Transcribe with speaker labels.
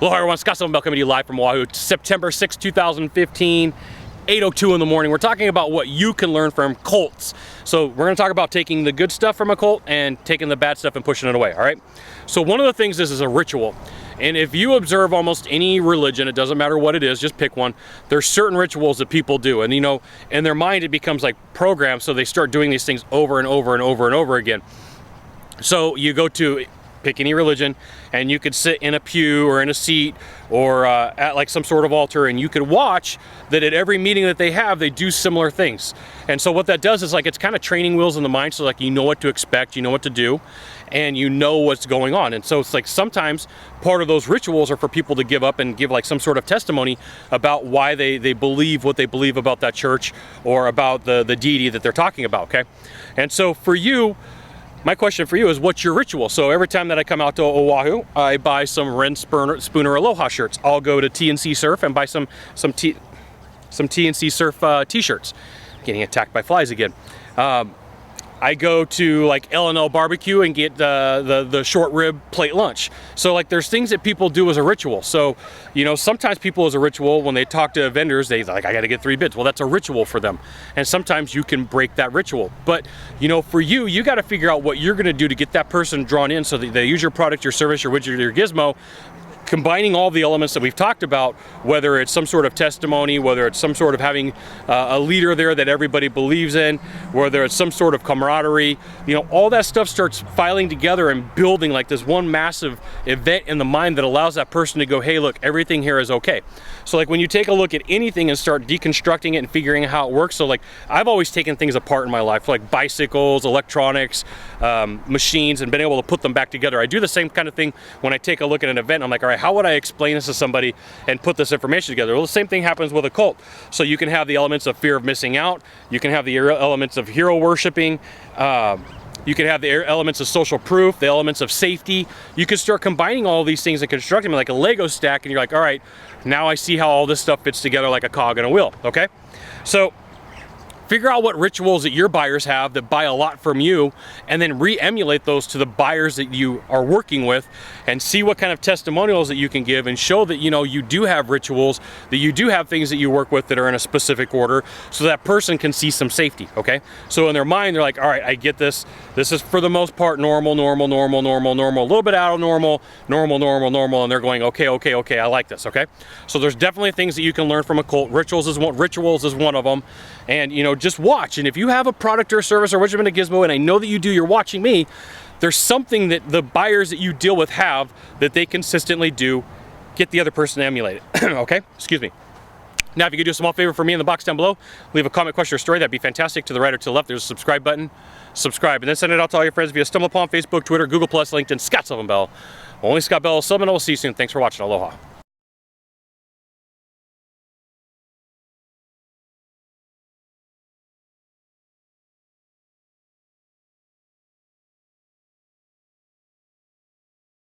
Speaker 1: Aloha everyone, Scott Sylvan Bell coming to you live from Oahu, September 6, 2015, 8:02 in the morning. We're talking about what you can learn from cults. So we're gonna talk about taking the good stuff from a cult and taking the bad stuff and pushing it away, all right? So one of the things is a ritual. And if you observe almost any religion, it doesn't matter what it is, just pick one, there's certain rituals that people do. And you know, in their mind it becomes like programmed, so they start doing these things over and over and over and over again. So you go to pick any religion and you could sit in a pew or in a seat or at like some sort of altar, and you could watch that at every meeting that they have, they do similar things. And so what that does is like, it's kind of training wheels in the mind. So like, you know what to expect, you know what to do, and you know what's going on. And so it's like, sometimes part of those rituals are for people to give up and give like some sort of testimony about why they believe what they believe about that church or about the deity that they're talking about, okay? And so for you, my question for you is, what's your ritual? So every time that I come out to Oahu, I buy some Ren Spooner Aloha shirts. I'll go to T&C Surf and buy some T&C Surf t-shirts. Getting attacked by flies again. I go to like L&L Barbecue and get the short rib plate lunch. So like, there's things that people do as a ritual. So, you know, sometimes people as a ritual, when they talk to vendors, they like, I got to get 3 bids. Well, that's a ritual for them. And sometimes you can break that ritual. But, you know, for you, you got to figure out what you're going to do to get that person drawn in so that they use your product, your service, your widget, your gizmo, combining all the elements that we've talked about, whether it's some sort of testimony, whether it's some sort of having a leader there that everybody believes in, whether it's some sort of camaraderie, you know, all that stuff starts filing together and building like this one massive event in the mind that allows that person to go, hey, look, everything here is okay. So like, when you take a look at anything and start deconstructing it and figuring out how it works, so like, I've always taken things apart in my life, like bicycles, electronics, machines, and been able to put them back together. I do the same kind of thing when I take a look at an event. I'm like, all right, how would I explain this to somebody and put this information together? Well, the same thing happens with a cult. So you can have the elements of fear of missing out. You can have the elements of hero worshiping. You can have the elements of social proof, the elements of safety. You can start combining all of these things and constructing them like a Lego stack, and you're like, all right, now I see how all this stuff fits together like a cog in a wheel, okay? So figure out what rituals that your buyers have that buy a lot from you, and then re-emulate those to the buyers that you are working with, and see what kind of testimonials that you can give and show that, you know, you do have rituals, that you do have things that you work with that are in a specific order, so that person can see some safety, okay? So in their mind, they're like, all right, I get this. This is for the most part normal, normal, normal, normal, normal, a little bit out of normal, normal, normal, normal, and they're going, okay, okay, okay, I like this, okay? So there's definitely things that you can learn from a cult. Rituals is one of them. And, you know, just watch. And if you have a product or a service or whichever a gizmo, and I know that you do, you're watching me, there's something that the buyers that you deal with have that they consistently do. Get the other person to emulate it. Okay? Excuse me. Now, if you could do a small favor for me in the box down below, leave a comment, question, or story, that'd be fantastic. To the right or to the left, there's a subscribe button. Subscribe, and then send it out to all your friends via StumbleUpon, Facebook, Twitter, Google+, LinkedIn, Scott Sylvan Bell. Only Scott Bell, Sylvan. I will see you soon. Thanks for watching. Aloha.